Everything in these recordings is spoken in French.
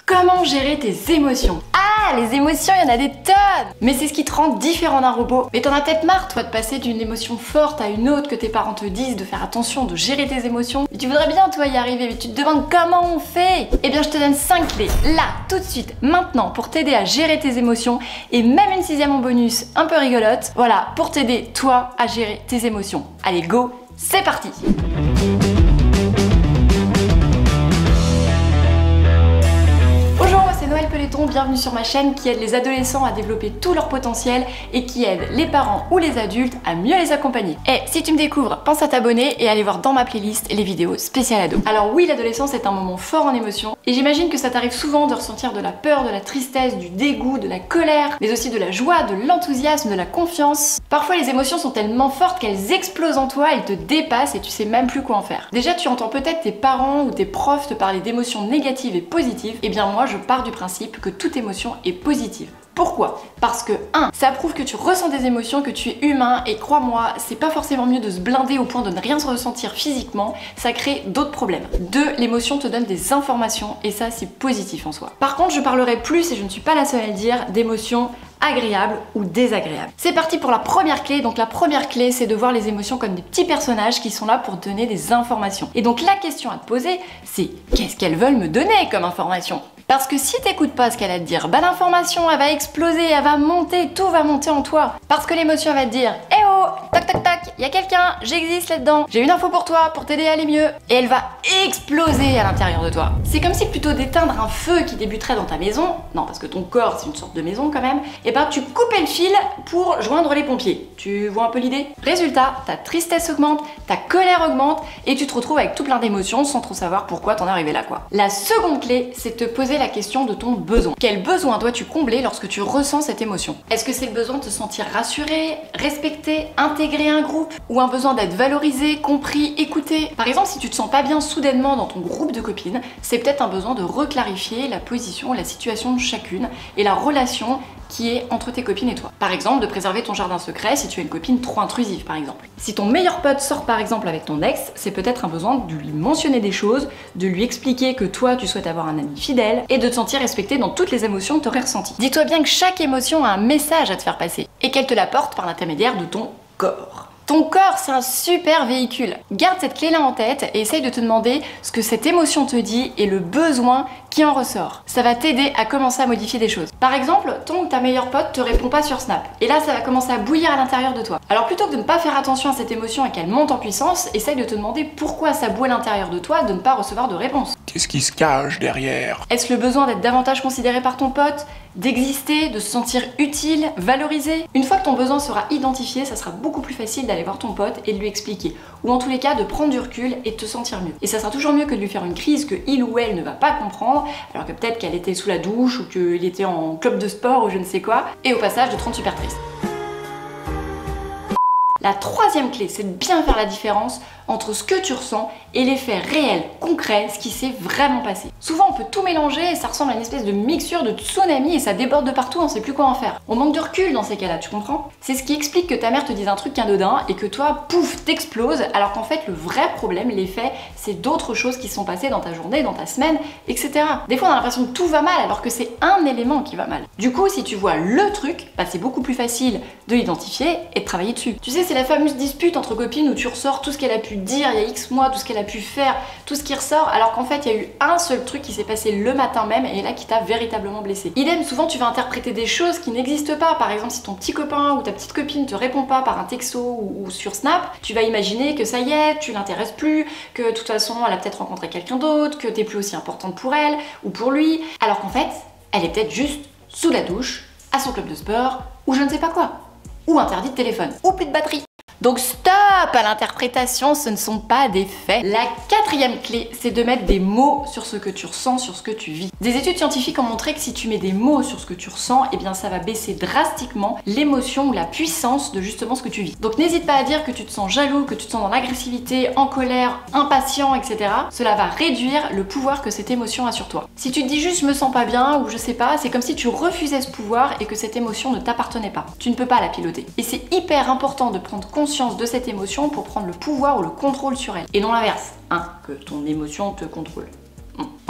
Comment gérer tes émotions? Ah, les émotions, il y en a des tonnes! Mais c'est ce qui te rend différent d'un robot. Mais t'en as peut-être marre, toi, de passer d'une émotion forte à une autre, que tes parents te disent de faire attention, de gérer tes émotions. Et tu voudrais bien, toi, y arriver, mais tu te demandes comment on fait? Eh bien, je te donne 5 clés, là, tout de suite, maintenant, pour t'aider à gérer tes émotions, et même une 6ème en bonus un peu rigolote, voilà, pour t'aider, toi, à gérer tes émotions. Allez, go, c'est parti! Bienvenue sur ma chaîne qui aide les adolescents à développer tout leur potentiel et qui aide les parents ou les adultes à mieux les accompagner. Et si tu me découvres, pense à t'abonner et à aller voir dans ma playlist les vidéos spéciales ados. Alors oui, l'adolescence est un moment fort en émotion et j'imagine que ça t'arrive souvent de ressentir de la peur, de la tristesse, du dégoût, de la colère, mais aussi de la joie, de l'enthousiasme, de la confiance. Parfois les émotions sont tellement fortes qu'elles explosent en toi, elles te dépassent et tu sais même plus quoi en faire. Déjà tu entends peut-être tes parents ou tes profs te parler d'émotions négatives et positives, et bien moi je pars du principe que toute émotion est positive. Pourquoi? Parce que 1. Ça prouve que tu ressens des émotions, que tu es humain, et crois-moi, c'est pas forcément mieux de se blinder au point de ne rien se ressentir physiquement, ça crée d'autres problèmes. 2. L'émotion te donne des informations, et ça c'est positif en soi. Par contre, je parlerai plus, et je ne suis pas la seule à le dire, d'émotions agréable ou désagréable. C'est parti pour la première clé. Donc la première clé, c'est de voir les émotions comme des petits personnages qui sont là pour te donner des informations. Et donc la question à te poser, c'est qu'est-ce qu'elles veulent me donner comme information? Parce que si t'écoutes pas ce qu'elle a à te dire, bah l'information elle va exploser, elle va monter, tout va monter en toi. Parce que l'émotion va te dire eh oh, tac tac tac, y a quelqu'un, j'existe là-dedans, j'ai une info pour toi, pour t'aider à aller mieux. Et elle va exploser à l'intérieur de toi. C'est comme si plutôt d'éteindre un feu qui débuterait dans ta maison, non parce que ton corps c'est une sorte de maison quand même, et ben tu coupais le fil pour joindre les pompiers. Tu vois un peu l'idée? Résultat, ta tristesse augmente, ta colère augmente et tu te retrouves avec tout plein d'émotions sans trop savoir pourquoi t'en es arrivé là quoi. La seconde clé, c'est de te poser la question de ton besoin. Quel besoin dois-tu combler lorsque tu ressens cette émotion? Est-ce que c'est le besoin de te sentir rassuré, respecté, intégré à un groupe? Ou un besoin d'être valorisé, compris, écouté? Par exemple, si tu te sens pas bien soudainement dans ton groupe de copines, c'est peut-être un besoin de reclarifier la position, la situation de chacune et la relation qui est entre tes copines et toi. Par exemple, de préserver ton jardin secret si tu as une copine trop intrusive par exemple. Si ton meilleur pote sort par exemple avec ton ex, c'est peut-être un besoin de lui mentionner des choses, de lui expliquer que toi tu souhaites avoir un ami fidèle et de te sentir respecté dans toutes les émotions que tu aurais ressenties. Dis-toi bien que chaque émotion a un message à te faire passer et qu'elle te l'apporte par l'intermédiaire de ton corps. Ton corps, c'est un super véhicule. Garde cette clé-là en tête et essaye de te demander ce que cette émotion te dit et le besoin qui en ressort. Ça va t'aider à commencer à modifier des choses. Par exemple, ton ou ta meilleure pote te répond pas sur Snap. Et là, ça va commencer à bouillir à l'intérieur de toi. Alors plutôt que de ne pas faire attention à cette émotion et qu'elle monte en puissance, essaye de te demander pourquoi ça boue à l'intérieur de toi de ne pas recevoir de réponse. Qu'est-ce qui se cache derrière? Est-ce le besoin d'être davantage considéré par ton pote, d'exister, de se sentir utile, valorisé? Une fois que ton besoin sera identifié, ça sera beaucoup plus facile d'aller voir ton pote et de lui expliquer. Ou en tous les cas, de prendre du recul et de te sentir mieux. Et ça sera toujours mieux que de lui faire une crise que il ou elle ne va pas comprendre, alors que peut-être qu'elle était sous la douche ou qu'il était en club de sport ou je ne sais quoi, et au passage de te rendre super triste. La troisième clé, c'est de bien faire la différence entre ce que tu ressens et les faits réels, concrets, ce qui s'est vraiment passé. Souvent on peut tout mélanger et ça ressemble à une espèce de mixture de tsunami et ça déborde de partout, on sait plus quoi en faire. On manque de recul dans ces cas-là, tu comprends? C'est ce qui explique que ta mère te dise un truc anodin et que toi, pouf, t'exploses, alors qu'en fait le vrai problème, les faits, c'est d'autres choses qui se sont passées dans ta journée, dans ta semaine, etc. Des fois on a l'impression que tout va mal alors que c'est un élément qui va mal. Du coup, si tu vois le truc, bah, c'est beaucoup plus facile de l'identifier et de travailler dessus. Tu sais, c'est la fameuse dispute entre copines où tu ressors tout ce qu'elle a pu dire il y a X mois, tout ce qu'elle a pu faire, tout ce qui ressort, alors qu'en fait il y a eu un seul truc qui s'est passé le matin même et là qui t'a véritablement blessé. Idem, souvent tu vas interpréter des choses qui n'existent pas. Par exemple, si ton petit copain ou ta petite copine te répond pas par un texto ou sur Snap, tu vas imaginer que ça y est, tu l'intéresses plus, que de toute façon elle a peut-être rencontré quelqu'un d'autre, que t'es plus aussi importante pour elle ou pour lui, alors qu'en fait elle est peut-être juste sous la douche, à son club de sport ou je ne sais pas quoi, ou interdit de téléphone, ou plus de batterie. Donc stop à l'interprétation, ce ne sont pas des faits. La quatrième clé, c'est de mettre des mots sur ce que tu ressens, sur ce que tu vis. Des études scientifiques ont montré que si tu mets des mots sur ce que tu ressens, eh bien ça va baisser drastiquement l'émotion ou la puissance de justement ce que tu vis. Donc n'hésite pas à dire que tu te sens jaloux, que tu te sens dans l'agressivité, en colère, impatient, etc. Cela va réduire le pouvoir que cette émotion a sur toi. Si tu te dis juste je me sens pas bien ou je sais pas, c'est comme si tu refusais ce pouvoir et que cette émotion ne t'appartenait pas. Tu ne peux pas la piloter. Et c'est hyper important de prendre conscience de cette émotion pour prendre le pouvoir ou le contrôle sur elle. Et non l'inverse, hein, que ton émotion te contrôle.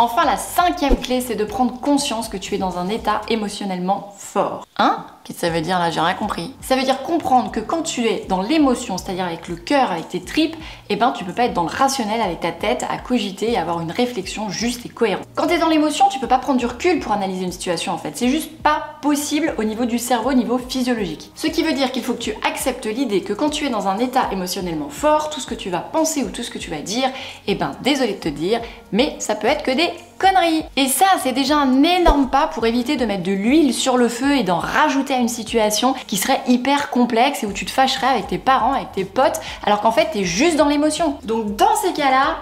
Enfin, la 5e clé, c'est de prendre conscience que tu es dans un état émotionnellement fort. Hein? Qu'est-ce que ça veut dire là? J'ai rien compris. Ça veut dire comprendre que quand tu es dans l'émotion, c'est-à-dire avec le cœur, avec tes tripes, eh ben tu peux pas être dans le rationnel avec ta tête à cogiter et avoir une réflexion juste et cohérente. Quand tu es dans l'émotion, tu peux pas prendre du recul pour analyser une situation en fait. C'est juste pas possible au niveau du cerveau, au niveau physiologique. Ce qui veut dire qu'il faut que tu acceptes l'idée que quand tu es dans un état émotionnellement fort, tout ce que tu vas penser ou tout ce que tu vas dire, eh ben désolé de te dire, mais ça peut être que des conneries. Et ça, c'est déjà un énorme pas pour éviter de mettre de l'huile sur le feu et d'en rajouter à une situation qui serait hyper complexe et où tu te fâcherais avec tes parents, avec tes potes, alors qu'en fait, t'es juste dans l'émotion. Donc dans ces cas-là,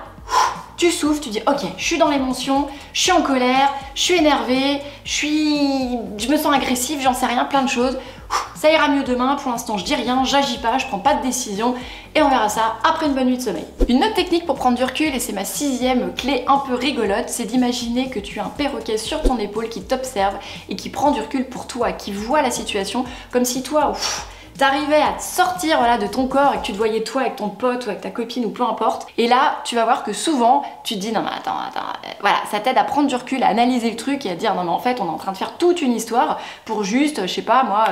tu souffles, tu dis ok, je suis dans l'émotion, je suis en colère, je suis énervée, je me sens agressive, j'en sais rien, plein de choses. Ça ira mieux demain, pour l'instant je dis rien, j'agis pas, je prends pas de décision et on verra ça après une bonne nuit de sommeil. Une autre technique pour prendre du recul, et c'est ma 6e clé un peu rigolote, c'est d'imaginer que tu as un perroquet sur ton épaule qui t'observe et qui prend du recul pour toi, qui voit la situation comme si toi, t'arrivais à te sortir de ton corps et que tu te voyais toi avec ton pote ou avec ta copine ou peu importe. Et là, tu vas voir que souvent, tu te dis non mais attends, voilà, ça t'aide à prendre du recul, à analyser le truc et à dire non mais en fait on est en train de faire toute une histoire pour juste, je sais pas moi,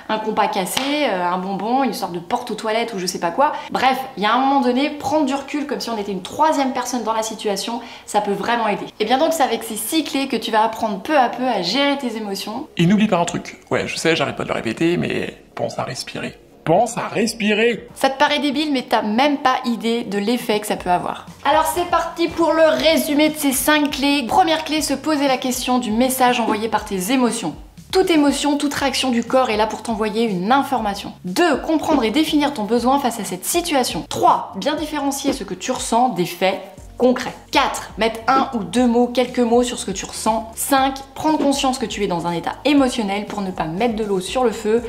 un compas cassé, un bonbon, une sorte de porte aux toilettes ou je sais pas quoi. Bref, il y a un moment donné, prendre du recul comme si on était une 3e personne dans la situation, ça peut vraiment aider. Et bien donc c'est avec ces 6 clés que tu vas apprendre peu à peu à gérer tes émotions. Et n'oublie pas un truc. Ouais, je sais, j'arrête pas de le répéter, mais pense à respirer. Pense à respirer. Ça te paraît débile, mais t'as même pas idée de l'effet que ça peut avoir. Alors c'est parti pour le résumé de ces 5 clés. Première clé, se poser la question du message envoyé par tes émotions. Toute émotion, toute réaction du corps est là pour t'envoyer une information. 2. Comprendre et définir ton besoin face à cette situation. 3. Bien différencier ce que tu ressens des faits concret. 4. Mettre un ou deux mots, quelques mots sur ce que tu ressens. 5. Prendre conscience que tu es dans un état émotionnel pour ne pas mettre de l'eau sur le feu,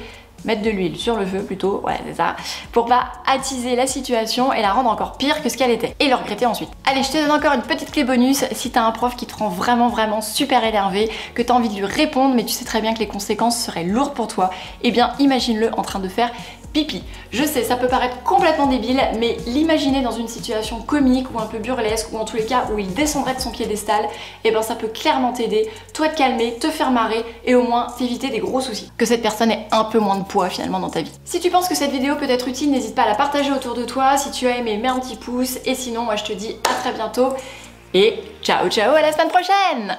mettre de l'huile sur le feu plutôt, ouais c'est ça, pour pas attiser la situation et la rendre encore pire que ce qu'elle était, et le regretter ensuite. Allez, je te donne encore une petite clé bonus. Si t'as un prof qui te rend vraiment super énervé, que t'as envie de lui répondre mais tu sais très bien que les conséquences seraient lourdes pour toi, eh bien imagine-le en train de faire pipi. Je sais, ça peut paraître complètement débile, mais l'imaginer dans une situation comique ou un peu burlesque, ou en tous les cas où il descendrait de son piédestal, et ben ça peut clairement t'aider, toi te calmer, te faire marrer, et au moins t'éviter des gros soucis. Que cette personne ait un peu moins de poids finalement dans ta vie. Si tu penses que cette vidéo peut être utile, n'hésite pas à la partager autour de toi. Si tu as aimé, mets un petit pouce, et sinon moi je te dis à très bientôt, et ciao à la semaine prochaine!